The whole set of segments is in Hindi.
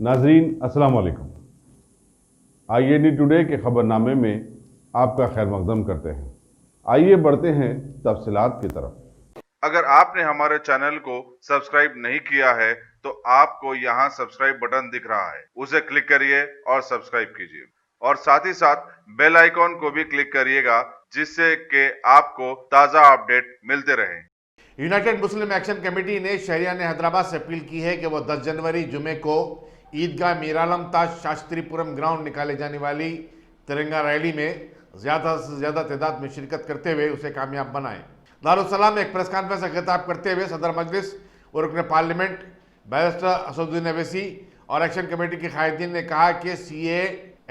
नाजरीन अस्सलाम वालेकुम। IAD टुडे के खबरनामे में आपका खैर मकदम करते हैं। आइए बढ़ते हैं तफसीलात की तरफ। अगर आपने हमारे चैनल को सब्सक्राइब नहीं किया है तो आपको यहाँ सब्सक्राइब बटन दिख रहा है, उसे क्लिक करिए और सब्सक्राइब कीजिए और साथ ही साथ बेल आइकॉन को भी क्लिक करिएगा जिससे कि आपको ताज़ा अपडेट मिलते रहें। यूनाइटेड मुस्लिम एक्शन कमेटी ने शहरियान हैदराबाद से अपील की है कि वो 10 जनवरी जुमे को ईदगाह मीरालम ताज शास्त्रीपुरम ग्राउंड निकाले जाने वाली तिरंगा रैली में ज़्यादा से ज़्यादा तादाद में शिरकत करते हुए उसे कामयाब बनाएं। दारुस्सलाम में एक प्रेस कॉन्फ्रेंस से खिताब करते हुए सदर मजलिस और रुकन पार्लियामेंट बैरिस्टर असदुद्दीन अवैसी और एक्शन कमेटी के कायदीन ने कहा कि CAA,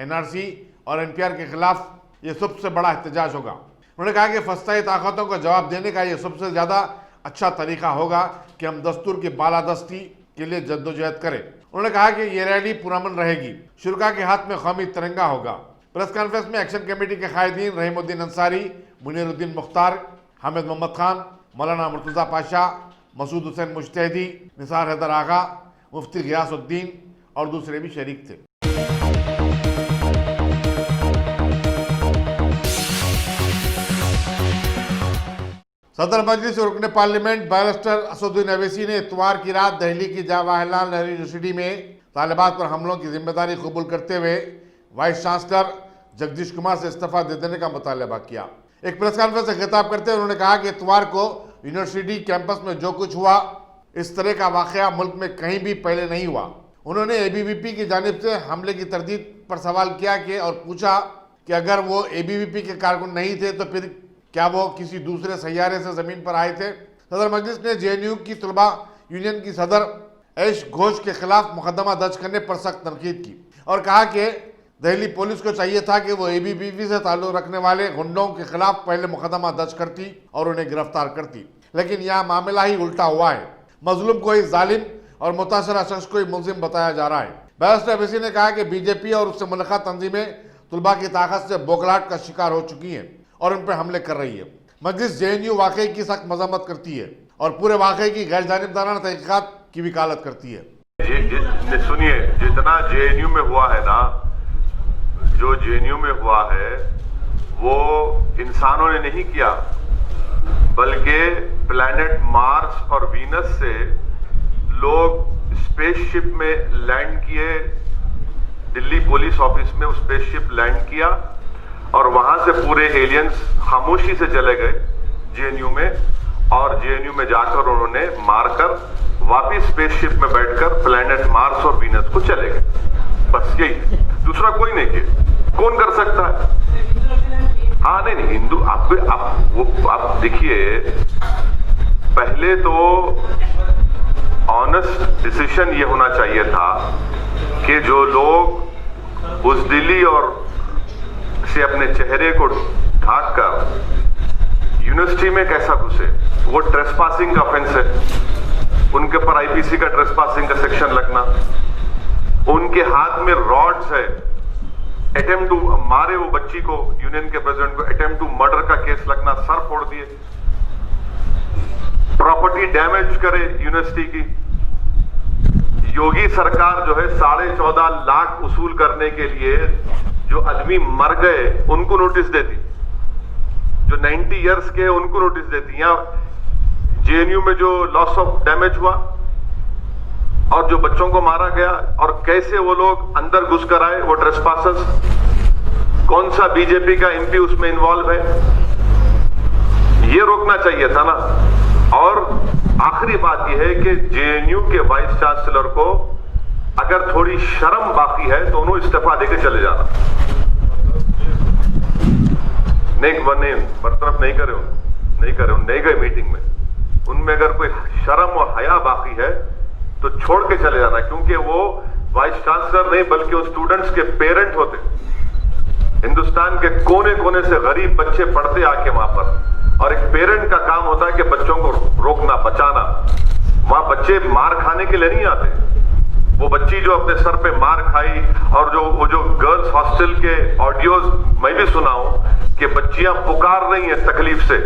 NRC और NPR के खिलाफ ये सबसे बड़ा एहतजाज होगा। उन्होंने कहा कि फस्ताई ताकतों को जवाब देने का ये सबसे ज़्यादा अच्छा तरीका होगा कि हम दस्तूर की बालादस्ती के लिए जद्दोजहद करें। उन्होंने कहा कि ये रैली पुरअमन रहेगी, शुरा के हाथ में कौमी तिरंगा होगा। प्रेस कॉन्फ्रेंस में एक्शन कमेटी के कायदीन रहीमुद्दीन अंसारी, मुनीरुद्दीन मुख्तार, हामिद मोहम्मद खान, मौलाना मुर्तज़ा पाशा, मसूद हुसैन मुश्तहदी, निसार हैदर आगा, मुफ्ती गियासुद्दीन और दूसरे भी शरीक थे। सदर मजलिस और रुकन पार्लियामेंट बैरिस्टर असदुद्दीन अवैसी ने इतवार की रात दिल्ली की जवाहरलाल नेहरू यूनिवर्सिटी में तालिबात पर हमलों की जिम्मेदारी कबूल करते हुए वाइस चांसलर जगदीश कुमार से इस्तीफा दे देने का मुतालबा किया। एक प्रेस कॉन्फ्रेंस से खिताब करते हुए उन्होंने कहा कि इतवार को यूनिवर्सिटी कैंपस में जो कुछ हुआ, इस तरह का वाकया मुल्क में कहीं भी पहले नहीं हुआ। उन्होंने ABVP की जानिब से हमले की तरदीद पर सवाल किया कि और पूछा कि अगर वो ABVP के कारकुन नहीं थे तो फिर क्या वो किसी दूसरे सैयारे से ज़मीन पर आए थे। सदर मजलिस ने JNU की तलबा यूनियन की सदर ऐश घोष के खिलाफ मुकदमा दर्ज करने पर सख्त तनकीद की और कहा कि दिल्ली पुलिस को चाहिए था कि वो ABVP से ताल्लुक़ रखने वाले गुंडों के खिलाफ पहले मुकदमा दर्ज करती और उन्हें गिरफ्तार करती, लेकिन यहाँ मामला ही उल्टा हुआ है। मजलूम को ही जालिम और मुतासरा शख्स को ही मुलजिम बताया जा रहा है। बैरिस्टर अवैसी ने कहा कि BJP और उससे मुल्का तंजीमें तलबा की ताकत से बौखलाहट का शिकार हो चुकी हैं और उन पर हमले कर रही है। मजलिस JNU वाकई की सख्त मजम्मत करती है और पूरे वाकई की गैर जानिबदाराना तहकीकात की वकालत करती है। सुनिए, जितना JNU में हुआ है ना, जो JNU में हुआ है वो इंसानों ने नहीं किया, बल्कि प्लैनेट मार्स और वीनस से लोग स्पेसशिप में लैंड किए। दिल्ली पुलिस ऑफिस में वो स्पेसशिप लैंड किया और वहां से पूरे एलियंस खामोशी से चले गए JNU में, और JNU में जाकर उन्होंने मारकर वापिस स्पेसशिप में बैठकर प्लैनेट मार्स और वीनस को चले गए। बस यही, दूसरा कोई नहीं किया। कौन कर सकता है? हाँ, नहीं हिंदू आप देखिए, पहले तो ऑनेस्ट डिसीजन ये होना चाहिए था कि जो लोग बुज़दिली और से अपने चेहरे को ढांककर यूनिवर्सिटी में कैसा घुसे, वो ट्रेसपासिंग का ऑफेंस है। उनके पर IPC का ट्रेसपासिंग का सेक्शन लगना, उनके हाथ में रॉड्स है, अटेम्प्ट टू मारे वो बच्ची को, यूनियन के प्रेसिडेंट को अटेम्प्ट टू मर्डर का केस लगना, सर फोड़ दिए, प्रॉपर्टी डैमेज करे यूनिवर्सिटी की। योगी सरकार जो है 14.5 लाख वसूल करने के लिए जो आदमी मर गए उनको नोटिस देती, जो 90 इयर्स के उनको नोटिस देती। यहाँ JNU में जो लॉस ऑफ डैमेज हुआ और जो बच्चों को मारा गया और कैसे वो लोग अंदर घुस कर आए, वो ट्रेसपासर्स, कौन सा BJP का MP उसमें इन्वॉल्व है, ये रोकना चाहिए था ना। और आखिरी बात यह है कि JNU के वाइस चांसलर को अगर थोड़ी शर्म बाकी है तो उन्होंने इस्तीफा देकर चले जाना। नहीं बरतरफ नहीं गए मीटिंग में। उनमें अगर कोई शर्म और हया बाकी है तो छोड़ के चले जाना, क्योंकि वो वाइस चांसलर नहीं बल्कि वो स्टूडेंट्स के पेरेंट होते। हिंदुस्तान के कोने कोने से गरीब बच्चे पढ़ते आके वहां पर, और एक पेरेंट का काम होता है कि बच्चों को रोकना, बचाना। वहां बच्चे मार खाने के लिए नहीं आते। वो बच्ची जो अपने सर पे मार खाई, और जो गर्ल्स हॉस्टल के ऑडियोज मैं भी सुना हूं कि बच्चियां पुकार रही हैं तकलीफ से,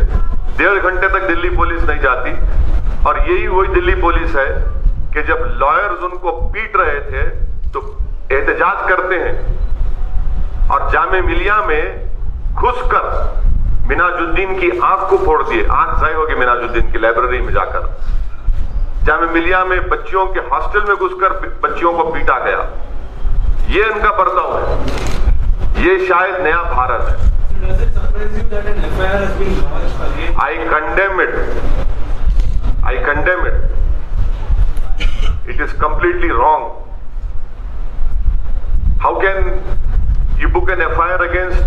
1.5 घंटे तक दिल्ली पुलिस नहीं जाती। और यही वही दिल्ली पुलिस है कि जब लॉयर्स उनको पीट रहे थे तो एहतजाज करते हैं और जामे मिलिया में घुसकर मिनाजुद्दीन की आंख को फोड़ दिए। आंख जाए होगी मिनाजुद्दीन की लाइब्रेरी में जाकर। जामे मिलिया में बच्चियों के हॉस्टल में घुसकर बच्चियों को पीटा गया। ये इनका बर्ताव है। ये शायद नया भारत है। I condemn it. I condemn it. It is completely wrong. How can you book an FIR against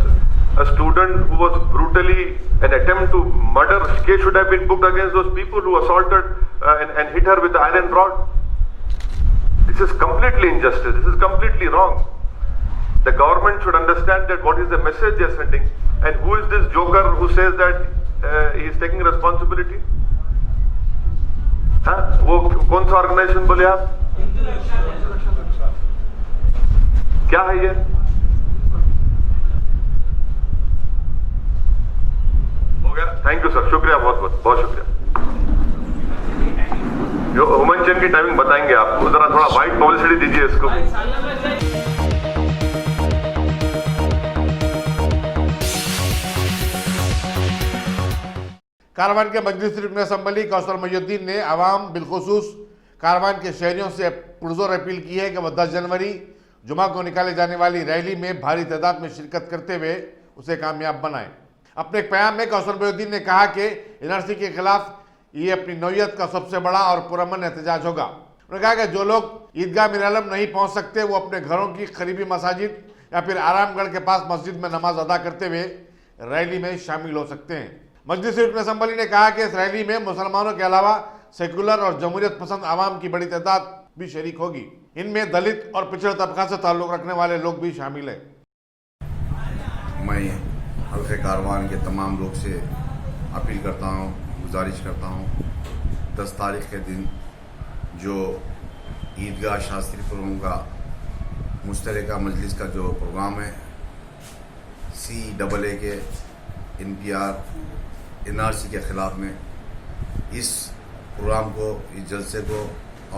a student who was brutally, an attempt to murder case should have been booked against those people who assaulted and hit her with the iron rod. This is completely injustice. This is completely wrong. The government should understand that what is the message they are sending, and who is this joker who says that he is taking responsibility? हाँ, वो कौन सा ऑर्गेनाइजेशन बोले आप? क्या है ये? हो गया? थैंक यू सर, शुक्रिया, बहुत शुक्रिया। जो हुमायूं चंद की टाइमिंग बताएंगे आपको, जरा थोड़ा वाइड पब्लिसिटी दीजिए इसको। कारवान के मजलिस रुकन असम्बली कौसर मोहिउद्दीन ने अवाम बिलखुसूस कारवान के शहरियों से पुरजोर अपील की है कि वह 10 जनवरी जुमा को निकाले जाने वाली रैली में भारी तादाद में शिरकत करते हुए उसे कामयाब बनाएं। अपने एक बयान में कौसर मोहिउद्दीन ने कहा कि एनआरसी के खिलाफ ये अपनी नौयत का सबसे बड़ा और पुरअमन एहतजाज होगा। उन्होंने कहा कि जो लोग ईदगाह मीरालम नहीं पहुंच सकते वो अपने घरों की करीबी मसाजिद या फिर आरामगढ़ के पास मस्जिद में नमाज अदा करते हुए रैली में शामिल हो सकते हैं। मजलिस रुकन असम्बली ने कहा कि इस रैली में मुसलमानों के अलावा सेकुलर और जमहूरियत पसंद आवाम की बड़ी तादाद भी शरीक होगी। इनमें दलित और पिछड़े तबका से ताल्लुक रखने वाले लोग भी शामिल हैं। मैं हल्के कारवान के तमाम लोग से अपील करता हूँ, गुजारिश करता हूँ, 10 तारीख के दिन जो ईदगाह शास्त्रीपुरम का मुश्तरका मजलिस का जो प्रोग्राम है, CAA के NPR NRC के ख़िलाफ़ में, इस प्रोग्राम को, इस जलसे को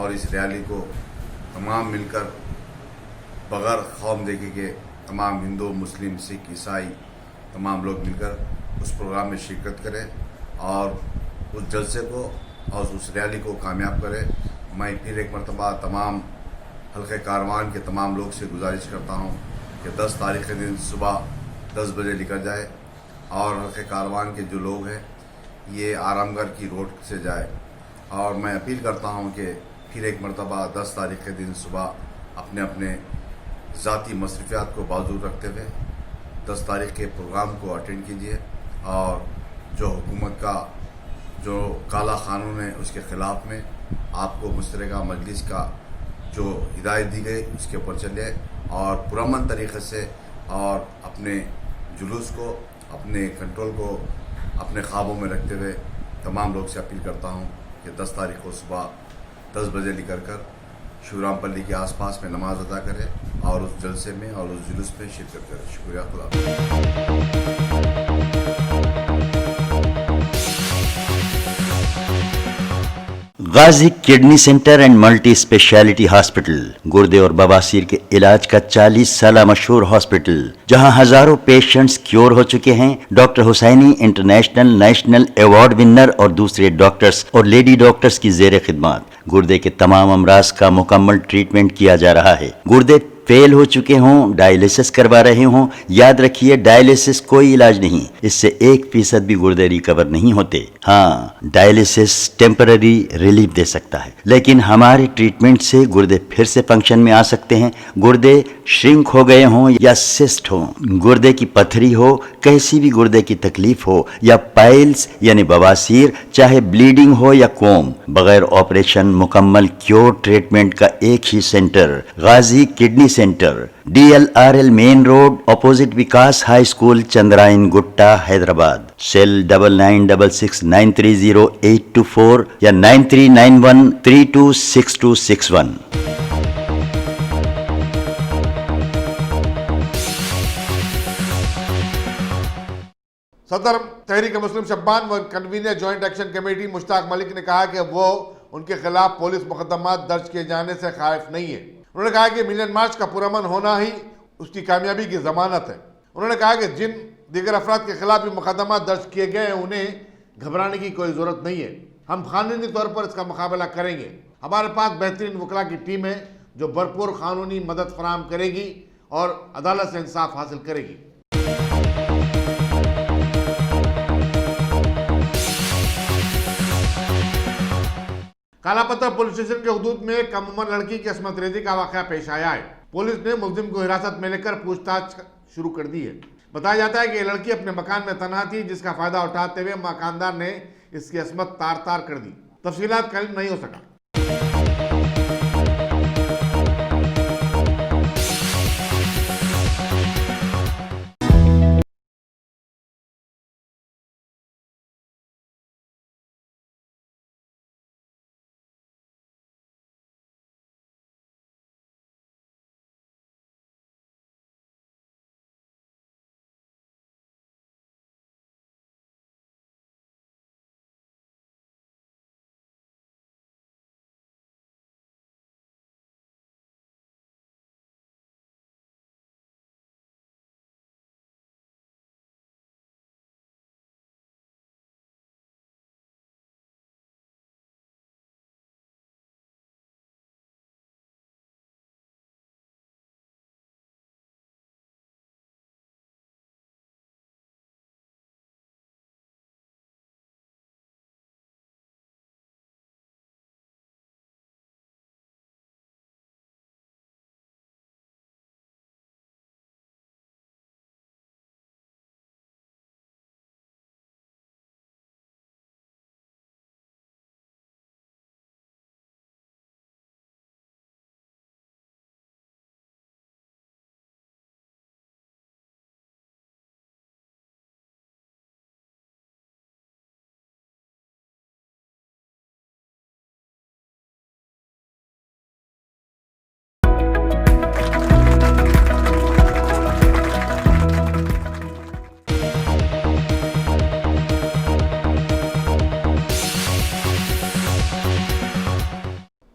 और इस रैली को तमाम मिलकर बग़ैर खौफ देखे के तमाम हिंदू, मुस्लिम, सिख, ईसाई तमाम लोग मिलकर उस प्रोग्राम में शिरकत करें और उस जलसे को और उस रैली को कामयाब करें। मैं फिर एक मरतबा तमाम हल्के कारवान के तमाम लोग से गुजारिश करता हूँ कि 10 तारीख के दिन सुबह 10 बजे निकल जाए और हल्के कारवान के जो लोग हैं ये आरामगढ़ की रोड से जाए। और मैं अपील करता हूँ कि फिर एक मरतबा 10 तारीख के दिन सुबह अपने अपने ज़ाती मसरूफियात को बाजू रखते हुए 10 तारीख के प्रोग्राम को अटेंड कीजिए और जो हुकूमत का जो काला कानून है उसके ख़िलाफ़ में आपको मुश्तरका मजलिस का जो हिदायत दी गई उसके ऊपर चले और पुरअमन तरीक़े से और अपने जुलूस को, अपने कंट्रोल को अपने ख्वाबों में रखते हुए तमाम लोग से अपील करता हूँ कि 10 तारीख को सुबह 10 बजे निकल कर शिवरामपल्ली के आसपास में नमाज अदा करें और उस जलसे में और उस जुलूस में शिरकत करें। शुक्रिया। खुदा। Ghazi kidney centre and multi specialty hospital, गुर्दे और बवासीर के इलाज का 40 साल मशहूर हॉस्पिटल, जहां हजारों पेशेंट्स क्योर हो चुके हैं। Doctor Hussaini international national award winner और दूसरे डॉक्टर्स और लेडी डॉक्टर्स की जेर खिदमत गुर्दे के तमाम अमराज का मुकम्मल ट्रीटमेंट किया जा रहा है। गुर्दे फेल हो चुके हों, डायलिसिस करवा रहे हों, याद रखिए डायलिसिस कोई इलाज नहीं, इससे 1% भी गुर्दे रिकवर नहीं होते। हाँ, डायलिसिस टेम्पररी रिलीफ दे सकता है, लेकिन हमारे ट्रीटमेंट से गुर्दे फिर से फंक्शन में आ सकते हैं। गुर्दे श्रिंक हो गए हों या सिस्ट हो, गुर्दे की पथरी हो, कैसी भी गुर्दे की तकलीफ हो या पाइल्स यानी बवासीर, चाहे ब्लीडिंग हो या कोम, बगैर ऑपरेशन मुकम्मल क्योर ट्रीटमेंट का एक ही centre, Ghazi kidney centre, DLRL main road, opposite Vikas high school, Chandrayan Gutta, Hyderabad. Cell 9966930824 या 9391326261। सदर तहरीक मुस्लिम शब्बान व convener joint action committee Mushtaq Malik ने कहा कि वो उनके खिलाफ पुलिस मुकदमा दर्ज किए जाने से खाइफ नहीं है। उन्होंने कहा कि मिलियन मार्च का पुरअमन होना ही उसकी कामयाबी की जमानत है। उन्होंने कहा कि जिन दीगर अफराद के खिलाफ भी मुकदमा दर्ज किए गए हैं उन्हें घबराने की कोई जरूरत नहीं है। हम कानूनी तौर पर इसका मुकाबला करेंगे। हमारे पास बेहतरीन वकला की टीम है जो भरपूर कानूनी मदद फराहम करेगी और अदालत से इंसाफ हासिल करेगी। कालापत्थर पुलिस स्टेशन के हुदूद में एक कम उम्र लड़की की असमत रेजी का वाकया पेश आया है। पुलिस ने मुलजिम को हिरासत में लेकर पूछताछ शुरू कर दी है। बताया जाता है कि यह लड़की अपने मकान में तनहा थी, जिसका फायदा उठाते हुए मकानदार ने इसकी असमत तार तार कर दी। तफसीलात कल नहीं हो सका।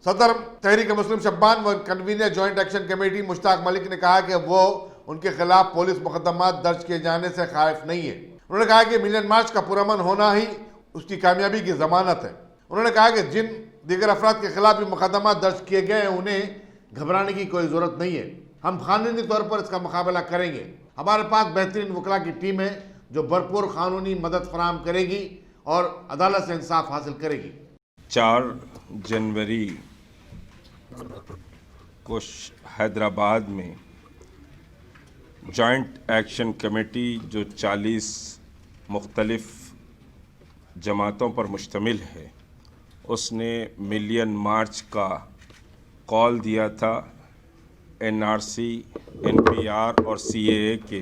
सदर तहरीक मुस्लिम शब्बान व convener joint action committee Mushtaq Malik ने कहा कि वो उनके खिलाफ पुलिस मुकदमा दर्ज किए जाने से खौफ नहीं है। उन्होंने कहा कि मिलियन मार्च का पुरअमन होना ही उसकी कामयाबी की जमानत है। उन्होंने कहा कि जिन दीगर अफराद के खिलाफ भी मुकदमा दर्ज किए गए हैं उन्हें घबराने की कोई जरूरत नहीं है। हम कानूनी तौर पर इसका मुकाबला करेंगे। हमारे पास बेहतरीन वकला की टीम है जो भरपूर कानूनी मदद फराहम करेगी और अदालत से इंसाफ हासिल करेगी। 4 जनवरी को हैदराबाद में जॉइंट एक्शन कमेटी जो 40 मुख्तलिफ जमातों पर मुश्तमिल है, उसने मिलियन मार्च का कॉल दिया था NRC, NPR और CAA के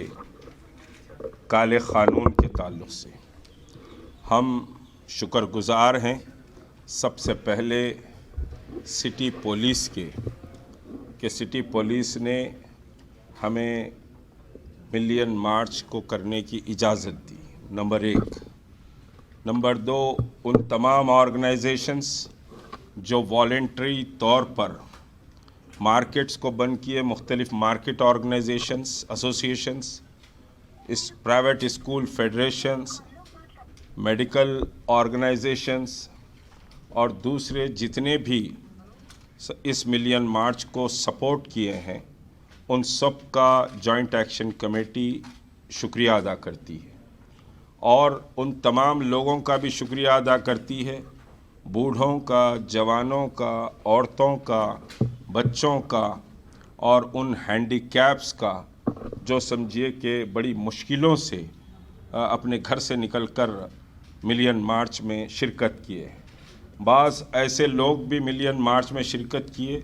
काले क़ानून के ताल्लुक़ से। हम शुक्रगुज़ार हैं सबसे पहले सिटी पुलिस के सिटी पुलिस ने हमें मिलियन मार्च को करने की इजाज़त दी, नंबर 1। नंबर 2, उन तमाम ऑर्गेनाइजेशंस जो वॉलेंट्री तौर पर मार्केट्स को बंद किए, मुख्तलिफ मार्केट ऑर्गेनाइजेशंस, एसोसिएशंस, इस private school federations, medical organisations और दूसरे जितने भी इस मिलियन मार्च को सपोर्ट किए हैं, उन सब का जॉइंट एक्शन कमेटी शुक्रिया अदा करती है और उन तमाम लोगों का भी शुक्रिया अदा करती है, बूढ़ों का, जवानों का, औरतों का, बच्चों का और उन हैंडीकैप्स का जो समझिए कि बड़ी मुश्किलों से अपने घर से निकलकर मिलियन मार्च में शिरकत किए हैं। बाज़ ऐसे लोग भी मिलियन मार्च में शिरकत किए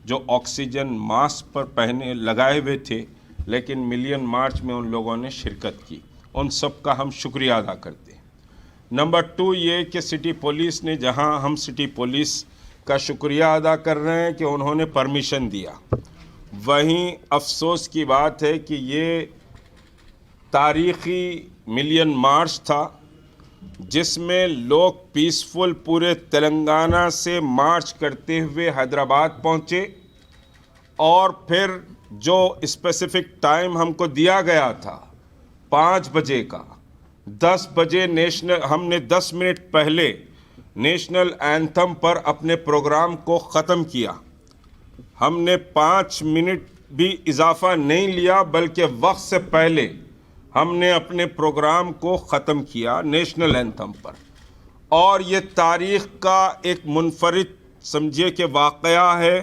जो ऑक्सीजन मास्क पर पहने लगाए हुए थे, लेकिन मिलियन मार्च में उन लोगों ने शिरकत की। उन सब का हम शुक्रिया अदा करते हैं। नंबर 2 ये कि सिटी पुलिस ने, जहां हम सिटी पुलिस का शुक्रिया अदा कर रहे हैं कि उन्होंने परमिशन दिया, वहीं अफसोस की बात है कि ये तारीख़ी मिलियन मार्च था जिसमें लोग पीसफुल पूरे तेलंगाना से मार्च करते हुए हैदराबाद पहुँचे और फिर जो स्पेसिफिक टाइम हमको दिया गया था 5 बजे का, 10 बजे हमने 10 मिनट पहले नेशनल एंथम पर अपने प्रोग्राम को ख़त्म किया। हमने 5 मिनट भी इजाफा नहीं लिया, बल्कि वक्त से पहले हमने अपने प्रोग्राम को ख़त्म किया नेशनल एंथम पर। और ये तारीख़ का एक मुनफरिद समझिए कि वाक़या है,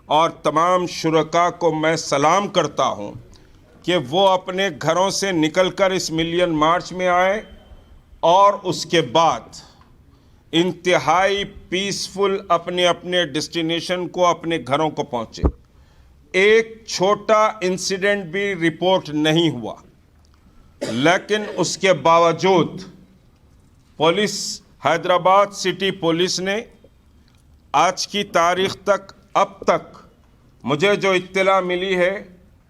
और तमाम शुरका को मैं सलाम करता हूँ कि वो अपने घरों से निकलकर इस मिलियन मार्च में आए और उसके बाद इंतहाई पीसफुल अपने अपने डेस्टिनेशन को, अपने घरों को पहुँचे। एक छोटा इंसिडेंट भी रिपोर्ट नहीं हुआ, लेकिन उसके बावजूद पुलिस, हैदराबाद सिटी पुलिस ने आज की तारीख़ तक, अब तक मुझे जो इत्तला मिली है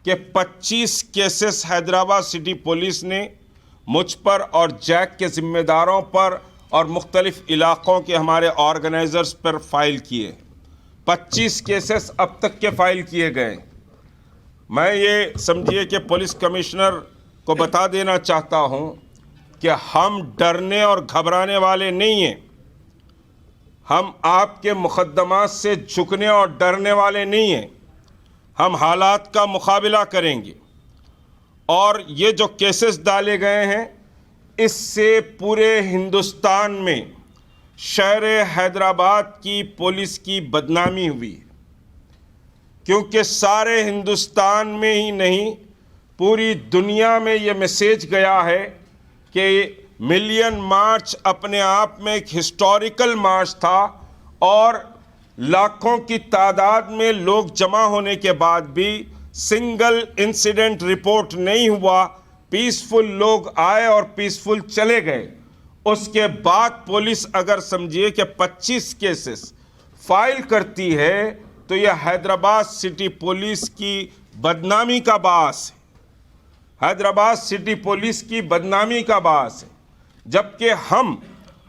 कि 25 केसेस हैदराबाद सिटी पुलिस ने मुझ पर और जैक के ज़िम्मेदारों पर और मुख्तलिफ़ इलाक़ों के हमारे ऑर्गेनाइज़र्स पर फाइल किए। 25 केसेस अब तक के फाइल किए गए। मैं ये समझिए कि पुलिस कमिश्नर को बता देना चाहता हूँ कि हम डरने और घबराने वाले नहीं हैं। हम आपके मुकद्दमात से झुकने और डरने वाले नहीं हैं। हम हालात का मुकाबला करेंगे, और ये जो केसेस डाले गए हैं, इससे पूरे हिंदुस्तान में शहर हैदराबाद की पुलिस की बदनामी हुई है, क्योंकि सारे हिंदुस्तान में ही नहीं, पूरी दुनिया में ये मैसेज गया है कि मिलियन मार्च अपने आप में एक हिस्टोरिकल मार्च था, और लाखों की तादाद में लोग जमा होने के बाद भी सिंगल इंसिडेंट रिपोर्ट नहीं हुआ। पीसफुल लोग आए और पीसफुल चले गए। उसके बाद पुलिस अगर समझिए कि 25 केसेस फाइल करती है, तो यह हैदराबाद सिटी पुलिस की बदनामी का बास है। हैदराबाद सिटी पुलिस की बदनामी का बास है। जबकि हम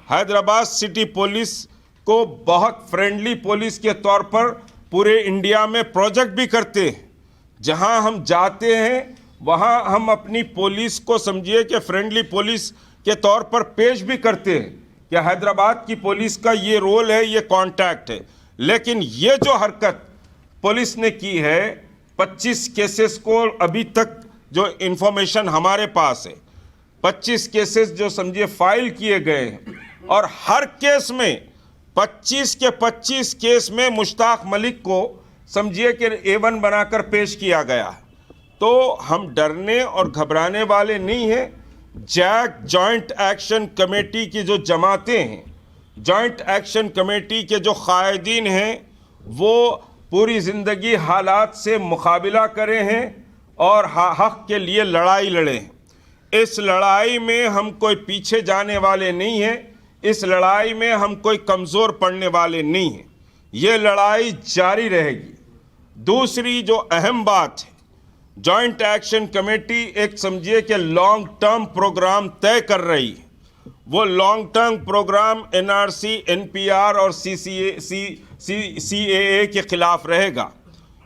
हैदराबाद सिटी पुलिस को बहुत फ्रेंडली पुलिस के तौर पर पूरे इंडिया में प्रोजेक्ट भी करते हैं। जहां हम जाते हैं वहां हम अपनी पुलिस को समझिए कि फ्रेंडली पुलिस के तौर पर पेश भी करते हैं कि हैदराबाद की पुलिस का ये रोल है, ये कॉन्टैक्ट है। लेकिन ये जो हरकत पुलिस ने की है, 25 केसेस को अभी तक जो इन्फॉर्मेशन हमारे पास है, 25 केसेस जो समझिए फाइल किए गए हैं, और हर केस में 25 के 25 केस में मुश्ताक मलिक को समझिए कि A1 बनाकर पेश किया गया है। तो हम डरने और घबराने वाले नहीं हैं। जैक जॉइंट एक्शन कमेटी की जो जमातें हैं, जॉइंट एक्शन कमेटी के जो कायदीन हैं, वो पूरी ज़िंदगी हालात से मुकाबला करे हैं और हक़ के लिए लड़ाई लड़े हैं। इस लड़ाई में हम कोई पीछे जाने वाले नहीं हैं। इस लड़ाई में हम कोई कमज़ोर पड़ने वाले नहीं हैं। ये लड़ाई जारी रहेगी। दूसरी जो अहम बात है, जॉइंट एक्शन कमेटी एक समझिए कि लॉन्ग टर्म प्रोग्राम तय कर रही है। वो long term program NRC, NPR और CAA के ख़िलाफ़ रहेगा।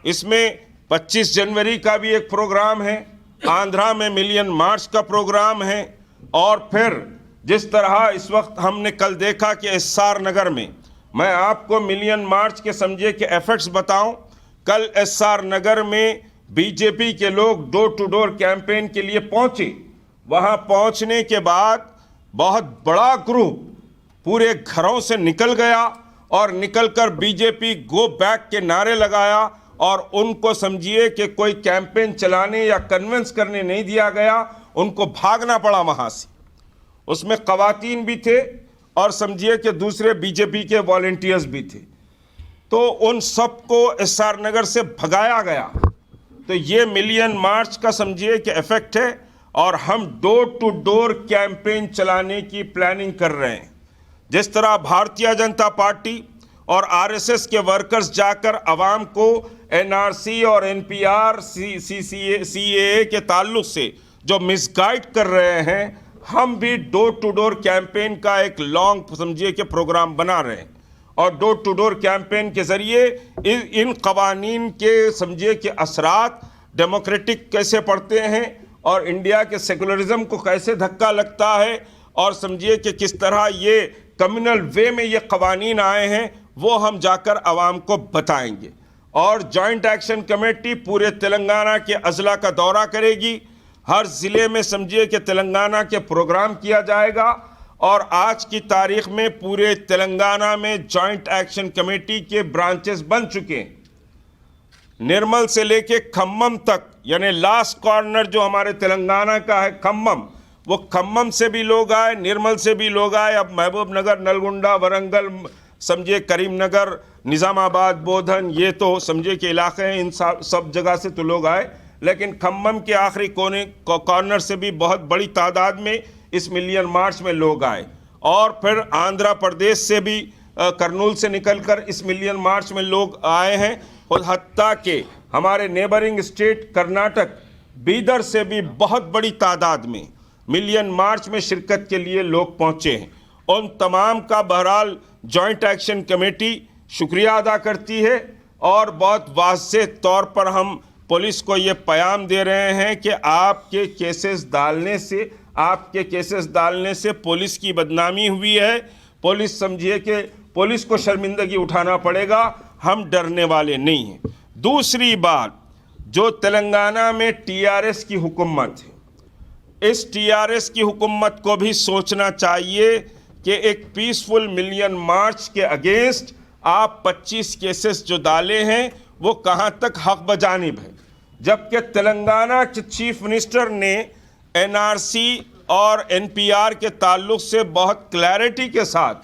इसमें 25 जनवरी का भी एक प्रोग्राम है, आंध्रा में मिलियन मार्च का प्रोग्राम है, और फिर जिस तरह इस वक्त हमने कल देखा कि SR नगर में, मैं आपको मिलियन मार्च के समझिए कि एफर्ट्स बताऊं। कल SR नगर में बीजेपी के लोग डोर टू डोर कैंपेन के लिए पहुंचे। वहां पहुंचने के बाद बहुत बड़ा ग्रुप पूरे घरों से निकल गया और निकलकर बीजेपी गो बैक के नारे लगाया, और उनको समझिए कि कोई कैंपेन चलाने या कन्विंस करने नहीं दिया गया, उनको भागना पड़ा वहाँ से। उसमें ख़वातीन भी थे और समझिए कि दूसरे बीजेपी के वॉलंटियर्स भी थे। तो उन सबको SR नगर से भगाया गया। तो ये मिलियन मार्च का समझिए कि इफ़ेक्ट है, और हम डोर टू डोर कैंपेन चलाने की प्लानिंग कर रहे हैं। जिस तरह भारतीय जनता पार्टी और RSS के वर्कर्स जाकर आवाम को NRC और NPR, CAA के ताल्लुक से जो मिसगाइड कर रहे हैं, हम भी डोर टू डोर कैंपेन का एक लॉन्ग समझिए कि प्रोग्राम बना रहे हैं। और डोर टू डोर कैंपेन के ज़रिए इन कवानीन के समझिए कि असरात डेमोक्रेटिक कैसे पड़ते हैं और इंडिया के सेकुलरिज्म को कैसे धक्का लगता है, और समझिए कि किस तरह ये कम्युनल वे में ये कवानीन आए हैं, वो हम जाकर आवाम को बताएंगे। और जॉइंट एक्शन कमेटी पूरे तेलंगाना के अजला का दौरा करेगी। हर ज़िले में समझिए कि तेलंगाना के प्रोग्राम किया जाएगा, और आज की तारीख में पूरे तेलंगाना में जॉइंट एक्शन कमेटी के ब्रांचेस बन चुके हैं। निर्मल से लेके खम्मम तक, यानी लास्ट कॉर्नर जो हमारे तेलंगाना का है खम्मम, वो खम्मम से भी लोग आए, निर्मल से भी लोग आए, अब महबूब नगर, नलगुंडा, वरंगल, समझिए करीमनगर, निज़ामाबाद, बोधन, ये तो समझिए कि इलाके हैं, इन सब जगह से तो लोग आए। लेकिन खम्मम के आखिरी कोने कॉर्नर से भी बहुत बड़ी तादाद में इस मिलियन मार्च में लोग आए, और फिर आंध्र प्रदेश से भी करनूल से निकलकर इस मिलियन मार्च में लोग आए हैं, और हत्ता के हमारे नेबरिंग स्टेट कर्नाटक, बीदर से भी बहुत बड़ी तादाद में मिलियन मार्च में शिरकत के लिए लोग पहुंचे हैं। उन तमाम का बहरहाल जॉइंट एक्शन कमेटी शुक्रिया अदा करती है, और बहुत वाज़ेह तौर पर हम पुलिस को ये पैगाम दे रहे हैं कि आपके केसेस डालने से पुलिस की बदनामी हुई है। पुलिस समझिए कि पुलिस को शर्मिंदगी उठाना पड़ेगा, हम डरने वाले नहीं हैं। दूसरी बात, जो तेलंगाना में टीआरएस की हुकूमत है, इस टीआरएस की हुकूमत को भी सोचना चाहिए कि एक पीसफुल मिलियन मार्च के अगेंस्ट आप 25 केसेस जो डाले हैं वो कहाँ तक हक बजानिब है, जबकि तेलंगाना के चीफ मिनिस्टर ने एनआरसी और एनपीआर के ताल्लुक से बहुत क्लैरिटी के साथ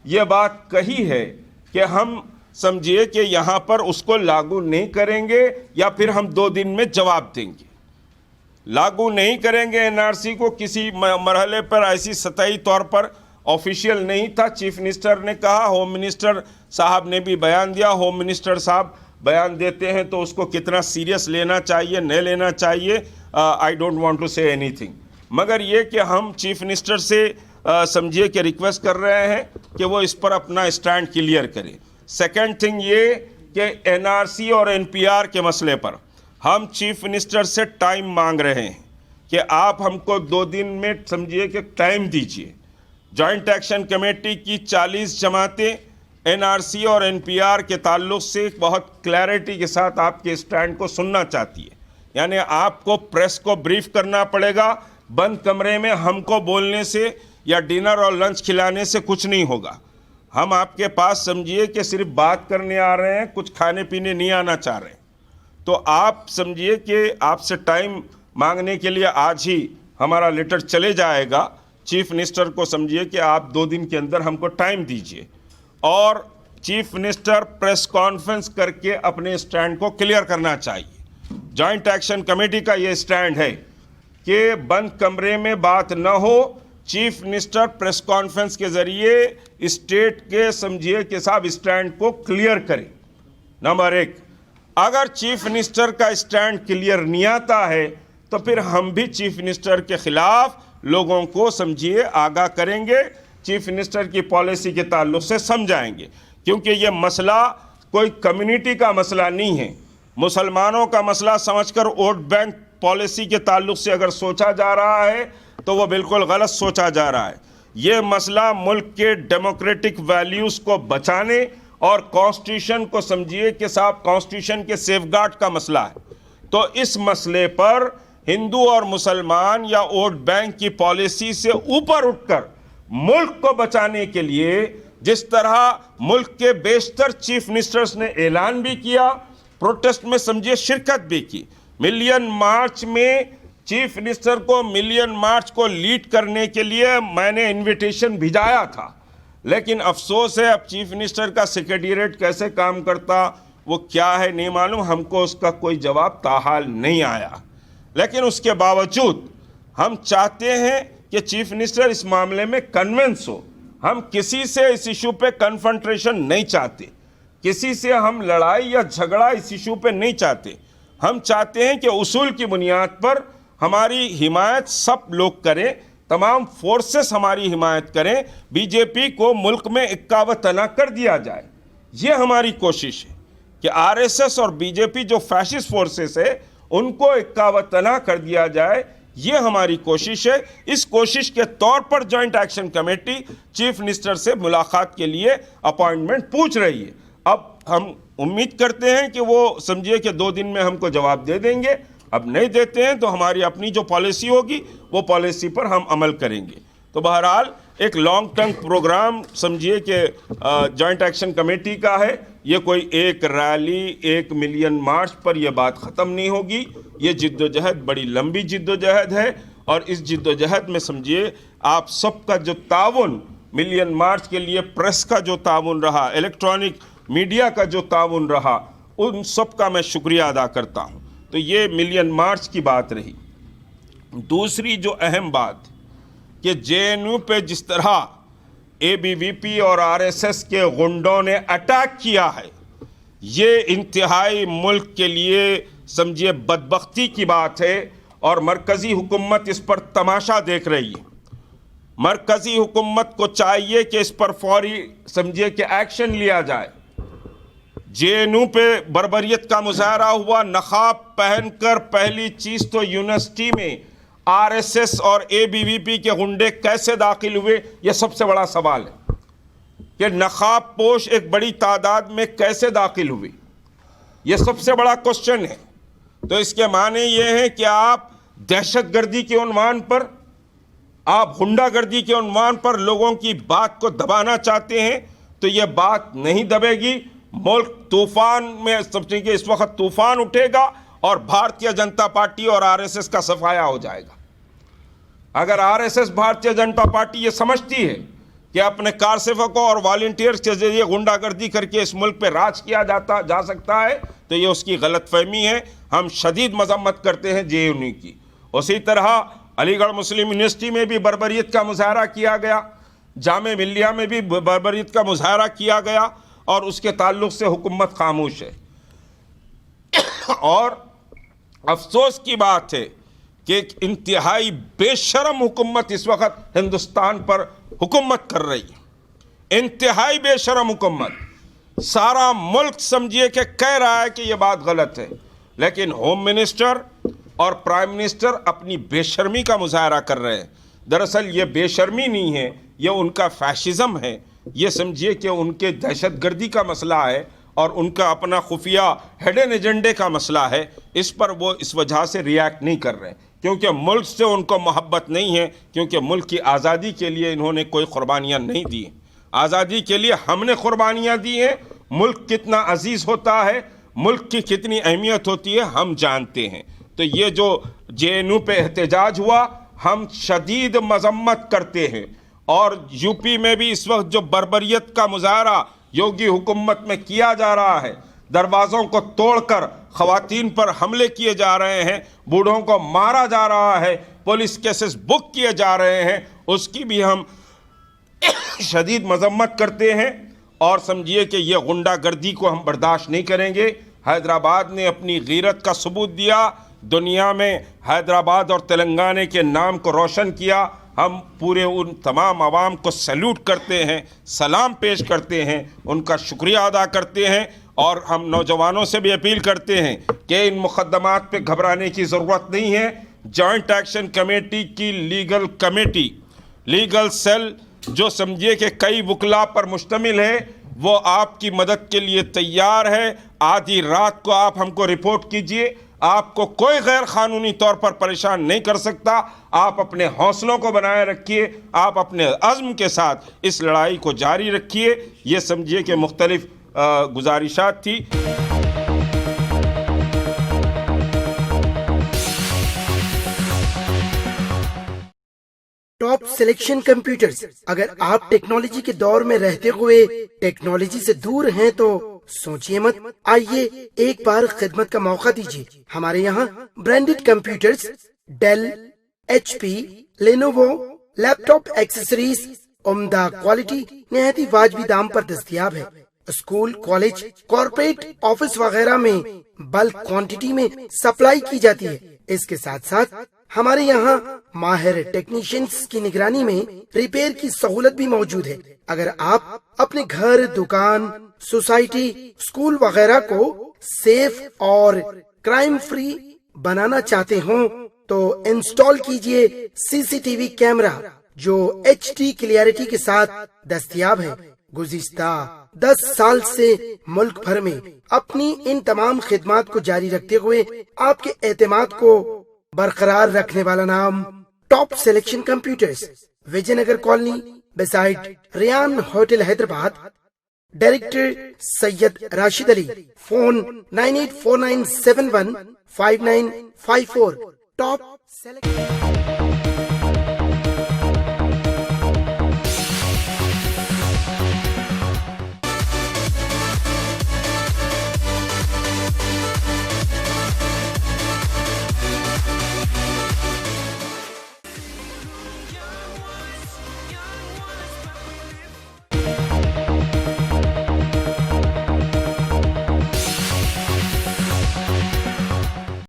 ये बात कही है कि हम समझिए कि यहाँ पर उसको लागू नहीं करेंगे, या फिर हम 2 दिन में जवाब देंगे। लागू नहीं करेंगे एनआरसी को किसी मरहले पर, ऐसी सतही तौर पर ऑफिशियल नहीं था। चीफ मिनिस्टर ने कहा, होम मिनिस्टर साहब ने भी बयान दिया। होम मिनिस्टर साहब बयान देते हैं तो उसको कितना सीरियस लेना चाहिए, नहीं लेना चाहिए, I don't want to say anything, मगर ये कि हम चीफ मिनिस्टर से समझिए कि रिक्वेस्ट कर रहे हैं कि वो इस पर अपना स्टैंड क्लियर करें। सेकंड थिंग ये कि एनआरसी और एनपीआर के मसले पर हम चीफ मिनिस्टर से टाइम मांग रहे हैं कि आप हमको 2 दिन में समझिए कि टाइम दीजिए। जॉइंट एक्शन कमेटी की 40 जमातें एनआरसी और एनपीआर के ताल्लुक से बहुत क्लैरिटी के साथ आपके स्टैंड को सुनना चाहती है, यानी आपको प्रेस को ब्रीफ करना पड़ेगा। बंद कमरे में हमको बोलने से या डिनर और लंच खिलाने से कुछ नहीं होगा। हम आपके पास समझिए कि सिर्फ बात करने आ रहे हैं, कुछ खाने पीने नहीं आना चाह रहे हैं। तो आप समझिए कि आपसे टाइम मांगने के लिए आज ही हमारा लेटर चले जाएगा। चीफ मिनिस्टर को समझिए कि आप 2 दिन के अंदर हमको टाइम दीजिए, और चीफ मिनिस्टर प्रेस कॉन्फ्रेंस करके अपने स्टैंड को क्लियर करना चाहिए। जॉइंट एक्शन कमेटी का ये स्टैंड है कि बंद कमरे में बात न हो, चीफ मिनिस्टर प्रेस कॉन्फ्रेंस के ज़रिए स्टेट के समझिए कि साहब स्टैंड को क्लियर करें। नंबर 1, अगर चीफ मिनिस्टर का स्टैंड क्लियर नहीं आता है तो फिर हम भी चीफ मिनिस्टर के खिलाफ लोगों को समझिए आगाह करेंगे, चीफ मिनिस्टर की पॉलिसी के ताल्लुक से समझाएंगे, क्योंकि ये मसला कोई कम्युनिटी का मसला नहीं है। मुसलमानों का मसला समझकर वोट बैंक पॉलिसी के ताल्लुक से अगर सोचा जा रहा है तो वो बिल्कुल गलत सोचा जा रहा है। ये मसला मुल्क के डेमोक्रेटिक वैल्यूज़ को बचाने और कॉन्स्टिट्यूशन को समझिए कि साहब कॉन्स्टिट्यूशन के सेफगार्ड का मसला है। तो इस मसले पर हिंदू और मुसलमान या वोट बैंक की पॉलिसी से ऊपर उठकर मुल्क को बचाने के लिए जिस तरह मुल्क के बेशतर चीफ मिनिस्टर्स ने ऐलान भी किया, प्रोटेस्ट में समझिए शिरकत भी की, मिलियन मार्च में चीफ मिनिस्टर को मिलियन मार्च को लीड करने के लिए मैंने इनविटेशन भिजाया था, लेकिन अफसोस है अब चीफ मिनिस्टर का सेक्रेटेरिएट कैसे काम करता वो क्या है नहीं मालूम, हमको उसका कोई जवाब ताहाल नहीं आया। लेकिन उसके बावजूद हम चाहते हैं कि चीफ मिनिस्टर इस मामले में कन्विंस हो। हम किसी से इस इशू पे कन्फ्रंटेशन नहीं चाहते, किसी से हम लड़ाई या झगड़ा इस इशू पे नहीं चाहते। हम चाहते हैं कि उसूल की बुनियाद पर हमारी हिमायत सब लोग करें तमाम फोर्सेस हमारी हिमायत करें, बीजेपी को मुल्क में इक्कावतना कर दिया जाए। ये हमारी कोशिश है कि आरएसएस और बीजेपी जो फैशिस्ट फोर्सेस है उनको इक्कावतना कर दिया जाए। ये हमारी कोशिश है। इस कोशिश के तौर पर joint action committee chief minister से मुलाकात के लिए अपॉइंटमेंट पूछ रही है। अब हम उम्मीद करते हैं कि वो समझिए कि 2 दिन में हमको जवाब दे देंगे। अब नहीं देते हैं तो हमारी अपनी जो पॉलिसी होगी वो पॉलिसी पर हम अमल करेंगे। तो बहरहाल एक लॉन्ग टर्म प्रोग्राम समझिए कि जॉइंट एक्शन कमेटी का है। ये कोई एक रैली, 1 मिलियन मार्च पर यह बात ख़त्म नहीं होगी। ये जिद्दोजहद बड़ी लंबी जिद्दोजहद है और इस जिद्दोजहद में समझिए आप सबका जो ताउन, मिलियन मार्च के लिए प्रेस का जो ताउन रहा, इलेक्ट्रॉनिक मीडिया का जो ताउन रहा, उन सब का मैं शुक्रिया अदा करता हूँ। तो ये मिलियन मार्च की बात रही। दूसरी जो अहम बात कि जेएनयू पे जिस तरह एबीवीपी और आरएसएस के गुंडों ने अटैक किया है, ये इंतहाई मुल्क के लिए समझिए बदबख्ती की बात है और मरकज़ी हुकूमत इस पर तमाशा देख रही है। मरकज़ी हुकूमत को चाहिए कि इस पर फौरी समझिए कि एक्शन लिया जाए। जेएनयू पे बर्बरियत का मुजाहरा हुआ, नकाब पहनकर पहली चीज़ तो यूनिवर्सिटी में आरएसएस और एबीवीपी के गुंडे कैसे दाखिल हुए, यह सबसे बड़ा सवाल है कि नकाब पोश एक बड़ी तादाद में कैसे दाखिल हुए, यह सबसे बड़ा क्वेश्चन है। तो इसके माने ये हैं कि आप दहशतगर्दी के उन्वान पर, आप गुंडागर्दी के उन्वान पर लोगों की बात को दबाना चाहते हैं, तो यह बात नहीं दबेगी। मुल्क तूफान में समझिए कि इस वक्त तूफान उठेगा और भारतीय जनता पार्टी और आरएसएस का सफाया हो जाएगा। अगर आरएसएस भारतीय जनता पार्टी ये समझती है कि अपने कारसेवकों और वॉलंटियर्स के जरिए गुंडागर्दी करके इस मुल्क पे राज किया जा सकता है, तो ये उसकी गलतफहमी है। हम शदीद मजम्मत करते हैं जेएनयू की। उसी तरह अलीगढ़ मुस्लिम यूनिवर्सिटी में भी बर्बरियत का मुजाहरा किया गया, जामे मिल्लिया में भी बर्बरियत का मुजाहरा किया गया और उसके ताल्लुक से हुकूमत खामोश है। और अफसोस की बात है कि एक इंतहाई बेशरम हुकूमत इस वक्त हिंदुस्तान पर हुकूमत कर रही है। इंतहाई बेशरम हुकूमत। सारा मुल्क समझिए कि कह रहा है कि यह बात गलत है, लेकिन होम मिनिस्टर और प्राइम मिनिस्टर अपनी बेशर्मी का मुजाहरा कर रहे हैं। दरअसल ये बेशर्मी नहीं है, यह उनका फैशिज़म है। ये समझिए कि उनके दहशतगर्दी का मसला है और उनका अपना खुफिया हिडन एजेंडे का मसला है। इस पर वो इस वजह से रिएक्ट नहीं कर रहे क्योंकि मुल्क से उनको मोहब्बत नहीं है, क्योंकि मुल्क की आज़ादी के लिए इन्होंने कोई क़ुरबानियाँ नहीं दी। आज़ादी के लिए हमने क़ुरबानियाँ दी हैं। मुल्क कितना अजीज़ होता है, मुल्क की कितनी अहमियत होती है, हम जानते हैं। तो ये जो जेएनयू पे एहतजाज हुआ, हम शदीद मजम्मत करते हैं। और यूपी में भी इस वक्त जो बर्बरियत का मुजाहरा योगी हुकूमत में किया जा रहा है, दरवाज़ों को तोड़कर ख़वातीन पर हमले किए जा रहे हैं, बूढ़ों को मारा जा रहा है, पुलिस केसेस बुक किए जा रहे हैं, उसकी भी हम शदीद मजम्मत करते हैं। और समझिए कि ये गुंडागर्दी को हम बर्दाश्त नहीं करेंगे। हैदराबाद ने अपनी गीरत का सबूत दिया, दुनिया में हैदराबाद और तेलंगाना के नाम को रोशन किया। हम पूरे उन तमाम आवाम को सैल्यूट करते हैं, सलाम पेश करते हैं, उनका शुक्रिया अदा करते हैं। और हम नौजवानों से भी अपील करते हैं कि इन मुकदमात पे घबराने की ज़रूरत नहीं है। जॉइंट एक्शन कमेटी की लीगल कमेटी, लीगल सेल जो समझिए कि कई वकला पर मुश्तमिल है, वो आपकी मदद के लिए तैयार है। आधी रात को आप हमको रिपोर्ट कीजिए, आपको कोई गैर कानूनी तौर पर परेशान नहीं कर सकता। आप अपने हौसलों को बनाए रखिए, आप अपने अज़्म के साथ इस लड़ाई को जारी रखिए। ये समझिए कि मुख्तलिफ गुजारिशात थी। Top selection computers. अगर आप टेक्नोलॉजी के दौर में रहते हुए टेक्नोलॉजी से दूर हैं तो सोचिए मत, आइए एक बार खिदमत का मौका दीजिए। हमारे यहाँ branded computers Dell, HP, Lenovo, laptop accessories उम्दा क्वालिटी निहायत ही वाजिबी दाम पर दस्तयाब है। स्कूल, कॉलेज, कॉर्पोरेट, ऑफिस वगैरह में बल्क क्वांटिटी में सप्लाई की जाती है। इसके साथ साथ हमारे यहाँ माहिर टेक्नीशियंस की निगरानी में रिपेयर की सहूलत भी मौजूद है। अगर आप अपने घर, दुकान, सोसाइटी, स्कूल वगैरह को सेफ और क्राइम फ्री बनाना चाहते हो तो इंस्टॉल कीजिए सीसीटीवी कैमरा जो HD क्लियरिटी के साथ दस्तयाब है। गुज़िश्ता 10 साल से मुल्क भर में अपनी इन तमाम खिदमात को जारी रखते हुए आपके एतमाद को बरकरार रखने वाला नाम top selection computers, Vijayanagar colony beside Riyan hotel Hyderabad. Director Syed Rashid Ali. Phone 9849715954। Top selection.